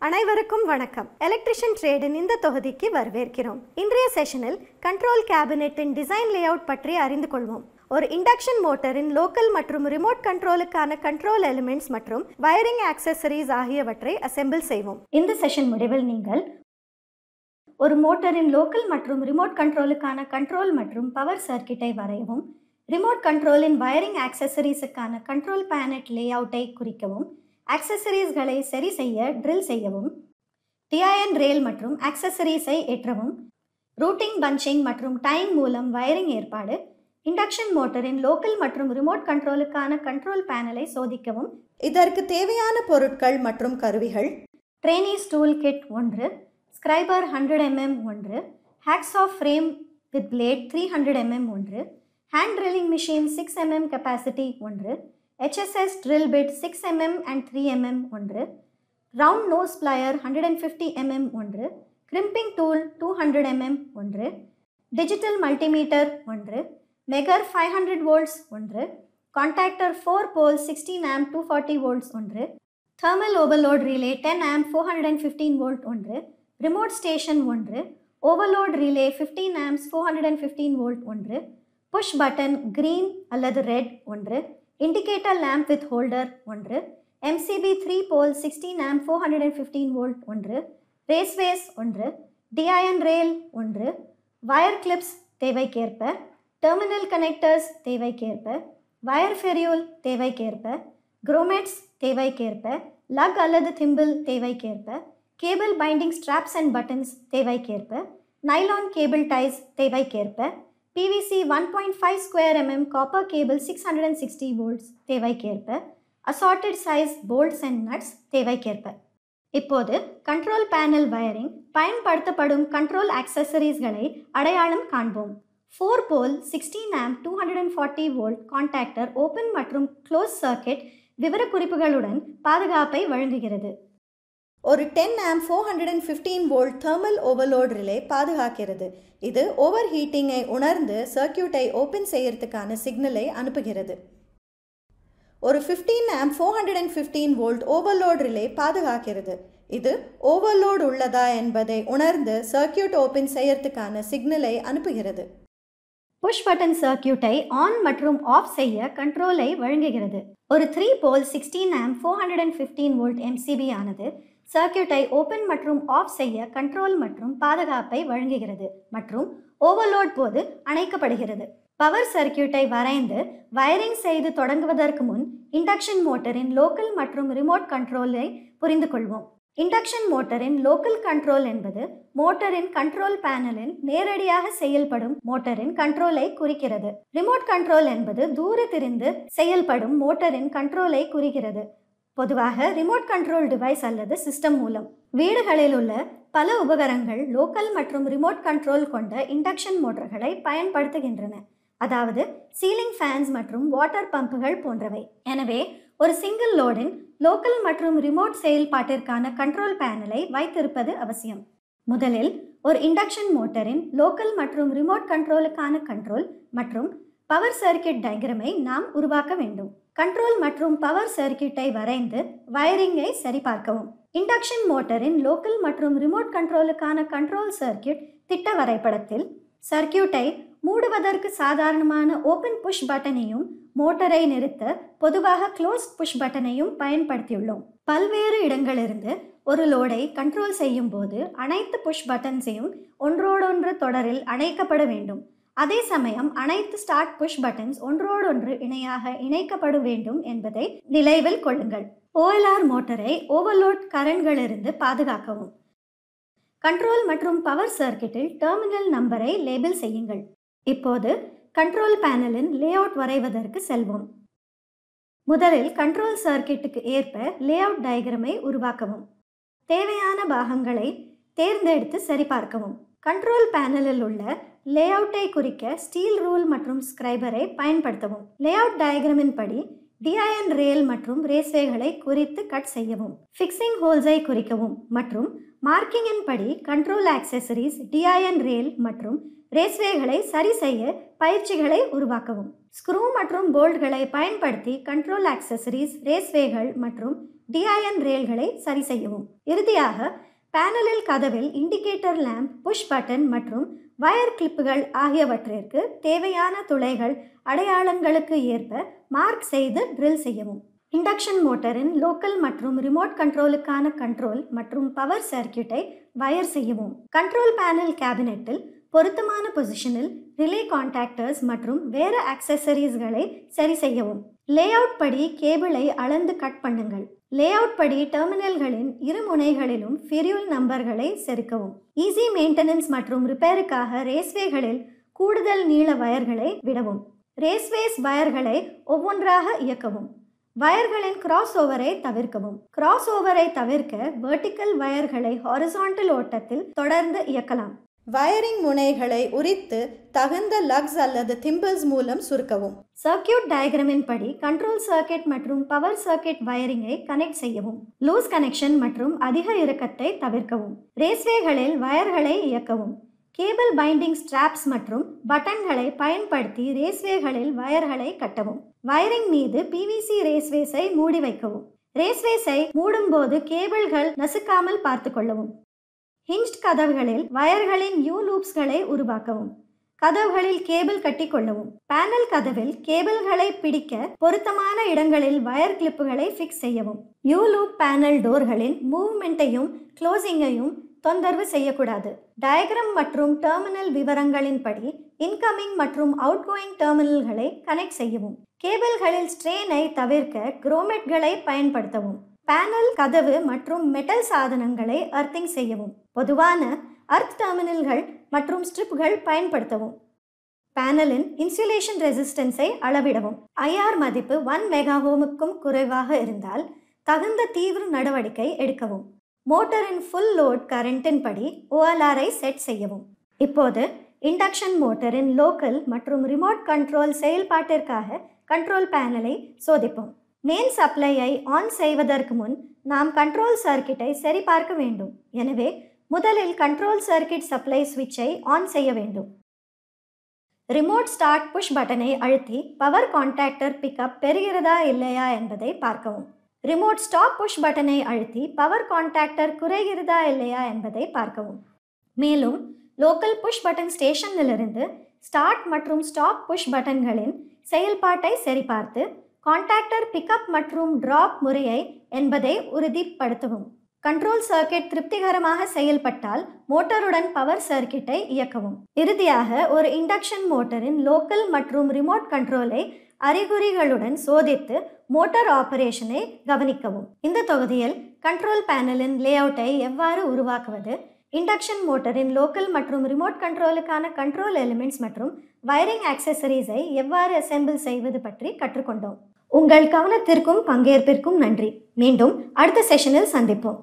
அனைவருக்கும் வணக்கம். Electrician trade-in இந்த தொகுதிக்கு வரவேற்கிறோம். இன்றைய செஷனில் கண்ட்ரோல் கேபினெட்டின் டிசைன் லேஅவுட் பற்றி அறிந்து கொள்வோம். ஒரு இண்டக்ஷன் மோட்டரின் லோக்கல் மற்றும் ரிமோட் கண்ட்ரோலுக்கான கண்ட்ரோல் எலிமெண்ட்ஸ் மற்றும் வயரிங் ஆக்சசரிஸ் ஆகியவற்றை அசெம்பிள் செய்வோம். இந்த செஷன் முடிவில் நீங்கள் ஒரு மோட்டரின் லோக்கல் மற்றும் ரிமோட் கண்ட்ரோலுக்கான கண்ட்ரோல் மற்றும் பவர் சர்க்கிட்டை வரையவும், ரிமோட் கண்ட்ரோலின் வயரிங் ஆக்சசரிஸுக்கான கண்ட்ரோல் பேனட் லேஅவுட்டை குறிக்கவும், ஆக்சசரிஸ்களை சரி செய்ய ட்ரில் செய்யவும், டிஐஎன் ரேல் மற்றும் ஆக்சசரிஸை ஏற்றவும், ரூட்டிங், பஞ்சிங் மற்றும் டைங் மூலம் வயரிங் ஏற்பாடு, இண்டக்ஷன் மோட்டரின் லோக்கல் மற்றும் ரிமோட் கண்ட்ரோலுக்கான கண்ட்ரோல் பேனலை சோதிக்கவும். இதற்கு தேவையான பொருட்கள் மற்றும் கருவிகள்: ட்ரெய்னிஸ் tool kit 1, scriber 100 mm 1, hacksaw frame with blade 300 mm 1, hand drilling machine 6 mm capacity 1, HSS drill bit 6 mm and 3 mm 1, round nose plier 150 mm 1, crimping tool 200 mm 1, digital multimeter 1, Megger 500 volts 1, contactor 4 pole 16 amp 240 volts 1, thermal overload relay 10 amp 415 volt 1, remote station 1, overload relay 15 amps 415 volt 1, push button green அல்லது red 1, indicator lamp with holder 1, MCB 3 pole 16 amp 415 volt 1, raceways 1, DIN rail 1, wire clips தேவைக்கேற்ப, terminal connectors தேவைக்கேற்ப, wire ferrule தேவைக்கேற்ப, grommets தேவைக்கேற்ப, lug அல்லது thimble தேவைக்கேற்ப, cable binding straps and buttons தேவைக்கேற்ப, nylon cable ties தேவைக்கேற்ப, PVC 1.5 square mm copper cable 660 volts தேவைக்கேற்ப, assorted size bolts and nuts தேவைக்கேற்ப. இப்போது கண்ட்ரோல் பேனல் வயரிங் பயன்படுத்தப்படும் கண்ட்ரோல் ஆக்சசரிஸ்களை அடையாளம் காண்போம். 4 pole 16 amp 240 volt contactor open மற்றும் க்ளோஸ் சர்க்கிட் விவரக்குறிப்புகளுடன் பாதுகாப்பை வழங்குகிறது. ஒரு 10 amp 415 volt thermal overload relay பாதுகாக்கிறது. இது ஓவர் ஹீட்டிங்கை உணர்ந்து சர்க்கியூட்டை ஓப்பன் செய்யறதுக்கான சிக்னலை அனுப்புகிறது. ஒரு 15 amp 415 volt overload relay பாதுகாக்கிறது. இது ஓவர்லோட் உள்ளதா என்பதை உணர்ந்து சர்க்கியூட் ஓப்பன் செய்யறதுக்கான சிக்னலை அனுப்புகிறது. புஷ் பட்டன் சர்க்கியூட்டை ஆன் மற்றும் ஆஃப் செய்ய கண்ட்ரோலை வழங்குகிறது. ஒரு 3 pole 16 amp 415 volt MCB ஆனது சர்க்கியூட்டை ஓப்பன் மற்றும் ஆஃப் செய்ய கண்ட்ரோல் மற்றும் பாதுகாப்பை வழங்குகிறது மற்றும் ஓவர்லோட் போது அணைக்கப்படுகிறது. பவர் சர்க்கியூட்டை வரைந்து வயரிங் செய்து தொடங்குவதற்கு முன் இண்டக்ஷன் மோட்டரின் லோக்கல் மற்றும் ரிமோட் கண்ட்ரோலை புரிந்து கொள்வோம். இண்டக்ஷன் மோட்டரின் லோக்கல் கண்ட்ரோல் என்பது மோட்டரின் கண்ட்ரோல் பேனலில் நேரடியாக செயல்படும் மோட்டரின் கண்ட்ரோலை குறிக்கிறது. ரிமோட் கண்ட்ரோல் என்பது தூரத்திலிருந்து செயல்படும் மோட்டரின் கண்ட்ரோலை குறிக்கிறது. பொதுவாக ரிமோட் கண்ட்ரோல் டிவைஸ் அல்லது சிஸ்டம் மூலம். வீடுகளில் உள்ள பல உபகரணங்கள் லோக்கல் மற்றும் ரிமோட் கண்ட்ரோல் கொண்ட இண்டக்ஷன் மோட்டர்களை பயன்படுத்துகின்றன, அதாவது சீலிங் ஃபேன்ஸ் மற்றும் வாட்டர் பம்புகள் போன்றவை. எனவே ஒரு சிங்கிள் லோடின் லோக்கல் மற்றும் ரிமோட் செயல்பாட்டிற்கான கண்ட்ரோல் பேனலை வைத்திருப்பது அவசியம். முதலில் ஒரு இண்டக்ஷன் மோட்டரின் லோக்கல் மற்றும் ரிமோட் கண்ட்ரோலுக்கான கண்ட்ரோல் மற்றும் பவர் சர்க்கிட் டயக்ராமை நாம் உருவாக்க வேண்டும். கண்ட்ரோல் மற்றும் பவர் சர்க்கிட்டை வரைந்து வயரிங்கை சரிபார்க்கவும். இண்டக்ஷன் மோட்டரின் லோக்கல் மற்றும் ரிமோட் கண்ட்ரோலுக்கான கண்ட்ரோல் சர்க்கிட் திட்ட வரைபடத்தில் சர்க்கியூட்டை மூடுவதற்கு சாதாரணமான ஓப்பன் புஷ் பட்டனையும் மோட்டரை நிறுத்த பொதுவாக க்ளோஸ் புஷ் பட்டனையும் பயன்படுத்தியுள்ளோம். பல்வேறு இடங்களிலிருந்து ஒரு லோடை கண்ட்ரோல் செய்யும் போது அனைத்து புஷ் பட்டன்ஸையும் ஒன்றோடொன்று தொடரில் அணைக்கப்பட வேண்டும். அதே சமயம் அனைத்து ஸ்டார்ட் புஷ் பட்டன்ஸ் ஒன்றோடொன்று இணையாக இணைக்கப்பட வேண்டும் என்பதை நினைவில் கொள்ளுங்கள். OLR மோட்டரை ஓவர்லோட் கரண்ட்களிலிருந்து பாதுகாக்கவும். கண்ட்ரோல் மற்றும் பவர் சர்க்கிட்டில் டெர்மினல் நம்பரை லேபிள் செய்யுங்கள். இப்போது கண்ட்ரோல் பேனலின் லேஅவுட் வரைவதற்கு செல்வோம். முதலில் கண்ட்ரோல் சர்க்கிட்டுக்கு ஏற்ப லேஅவுட் டயக்ராமை உருவாக்கவும். தேவையான பாகங்களை தேர்ந்தெடுத்து சரிபார்க்கவும். கண்ட்ரோல் பேனலில் உள்ள லேஅவுட்டை குறிக்க ஸ்டீல் ரூல் மற்றும் ஸ்கிரைபரை பயன்படுத்தவும். லேஅவுட் டயக்ராமின் படி டிஐஎன் ரேல் மற்றும் ரேஸ்வேகளை குறித்து கட் செய்யவும். ஃபிக்ஸிங் ஹோல்ஸை குறிக்கவும் மற்றும் மார்க்கிங்கின் படி கண்ட்ரோல் ஆக்சசரிஸ், டிஐஎன் ரேல் மற்றும் ரேஸ்வேகளை சரி செய்ய பயிற்சிகளை உருவாக்கவும். ஸ்க்ரூ மற்றும் போல்ட்களை பயன்படுத்தி கண்ட்ரோல் ஆக்சசரிஸ், ரேஸ்வேகள் மற்றும் DIN ரேல்களை சரி செய்யவும். இறுதியாக பேனலில் கதவில் இண்டிகேட்டர் லேம்ப், புஷ் பட்டன் மற்றும் வயர் கிளிப்புகள் ஆகியவற்றிற்கு தேவையான துளைகள் அடையாளங்களுக்கு ஏற்ப மார்க் செய்து ட்ரில் செய்யவும். இண்டக்ஷன் மோட்டரின் லோக்கல் மற்றும் ரிமோட் கண்ட்ரோலுக்கான கண்ட்ரோல் மற்றும் பவர் சர்க்கியூட்டை வயர் செய்யவும். கண்ட்ரோல் பேனல் கேபினெட்டில் பொருத்தமான பொசிஷனில் ரிலே கான்டாக்டர்ஸ் மற்றும் வேறு ஆக்சசரிஸ்களை சரி செய்யவும். லேஅவுட் படி கேபிளை அளந்து கட் பண்ணுங்கள். லேஅவுட் படி டெர்மினல்களின் இரு முனைகளிலும் ஃபிரியூல் நம்பர்களை செருக்கவும். ஈஸி மெயின்டெனன்ஸ் மற்றும் ரிப்பேருக்காக ரேஸ்வேகளில் கூடுதல் நீள வயர்களை விடவும். ரேஸ்வேஸ் வயர்களை ஒவ்வொன்றாக இயக்கவும். வயர்களின் கிராஸ் ஓவரை தவிர்க்கவும். கிராஸ் ஓவரை தவிர்க்க வெர்டிக்கல் வயர்களை ஹாரிசான்டல் ஓட்டத்தில் தொடர்ந்து இயக்கலாம். வயரிங் முனைகளை உரித்து தகுந்த லக்ஸ் அல்லது திம்பிள்ஸ் மூலம் சுருக்கவும். சர்க்கியூட் டயக்ராமின் படி கண்ட்ரோல் சர்க்கியூட் மற்றும் பவர் சர்க்கியூட் வயரிங்கை கனெக்ட் செய்யவும். லூஸ் கனெக்ஷன் மற்றும் அதிக இறுக்கத்தை தவிர்க்கவும். ரேஸ்வேகளில் வயர்களை இயக்கவும். கேபிள் பைண்டிங் ஸ்ட்ராப்ஸ் மற்றும் பட்டன்களை பயன்படுத்தி ரேஸ்வேகளில் வயர்களை கட்டவும். வயரிங் மீது PVC ரேஸ்வேஸை மூடி வைக்கவும். ரேஸ்வேஸை மூடும்போது கேபிள்கள் நசுக்காமல் பார்த்து கொள்ளவும். ஹிஞ்ச்ட் கதவுகளில் வயர்களின் யூ லூப்ஸ்களை உருவாக்கவும். கதவுகளில் கேபிள் கட்டி கொள்ளவும். பேனல் கதவில் கேபிள்களை பிடிக்க பொருத்தமான இடங்களில் வயர் கிளிப்புகளை ஃபிக்ஸ் செய்யவும். யூ லூப் பேனல் டோர்களின் மூவ்மெண்ட்டையும் க்ளோசிங்கையும் தொந்தரவு செய்யக்கூடாது. டயக்ராம் மற்றும் டெர்மினல் விவரங்களின்படி இன்கமிங் மற்றும் அவுட்கோயிங் டெர்மினல்களை கனெக்ட் செய்யவும். கேபிள்களில் ஸ்ட்ரெயினை தவிர்க்க குரோமெட்களை பயன்படுத்தவும். பேனல், கதவு மற்றும் மெட்டல் சாதனங்களை அர்த்திங் செய்யவும். பொதுவான அர்த் டெர்மினல்கள் மற்றும் ஸ்ட்ரிப்கள் பயன்படுத்தவும். பேனலின் இன்சுலேஷன் ரெசிஸ்டன்ஸை அளவிடவும். IR மதிப்பு 1 மெகா ஓமுக்கும் குறைவாக இருந்தால் தகுந்த தீவிர நடவடிக்கை எடுக்கவும். மோட்டரின் ஃபுல் லோட் கரண்டின் படி OLRஐ செட் செய்யவும். இப்போது இண்டக்ஷன் மோட்டரின் லோக்கல் மற்றும் ரிமோட் கண்ட்ரோல் செயல்பாட்டிற்காக கண்ட்ரோல் பேனலை சோதிப்போம். மெயின் சப்ளையை ஆன் செய்வதற்கு முன் நாம் கண்ட்ரோல் சர்க்கியூட்டை சரிபார்க்க வேண்டும். எனவே முதலில் கண்ட்ரோல் சர்க்கியூட் சப்ளை சுவிட்சை ஆன் செய்ய வேண்டும். ரிமோட் ஸ்டார்ட் புஷ் பட்டனை அழுத்தி பவர் கான்டாக்டர் பிக்கப் பெறுகிறதா இல்லையா என்பதை பார்க்கவும். ரிமோட் ஸ்டாப் புஷ் பட்டனை அழுத்தி பவர் கான்டாக்டர் குறைகிறதா இல்லையா என்பதை பார்க்கவும். மேலும் லோக்கல் புஷ் பட்டன் ஸ்டேஷனிலிருந்து ஸ்டார்ட் மற்றும் ஸ்டாப் புஷ் பட்டன்களின் செயல்பாட்டை சரிபார்த்து கான்டாக்டர் பிக்கப் மற்றும் டிராப் முறையை என்பதை உறுதிப்படுத்தவும். கண்ட்ரோல் சர்க்கியூட் திருப்திகரமாக செயல்பட்டால் மோட்டருடன் பவர் சர்க்கியூட்டை இயக்கவும். இறுதியாக ஒரு இண்டக்ஷன் மோட்டரின் லோக்கல் மற்றும் ரிமோட் கண்ட்ரோலை அறிகுறிகளுடன் சோதித்து மோட்டார் ஆபரேஷனை கவனிக்கவும். இந்த தொகுதியில் கண்ட்ரோல் பேனலின் லேஅவுட்டை எவ்வாறு உருவாக்குவது, இண்டக்ஷன் மோட்டரின் லோக்கல் மற்றும் ரிமோட் கண்ட்ரோலுக்கான கண்ட்ரோல் எலிமெண்ட்ஸ் மற்றும் வயரிங் ஆக்சசரிஸை எவ்வாறு அசெம்பிள் செய்வது பற்றி கற்றுக்கொண்டோம். உங்கள் கவனத்திற்கும் பங்கேற்பிற்கும் நன்றி. மீண்டும் அடுத்த செஷனில் சந்திப்போம்.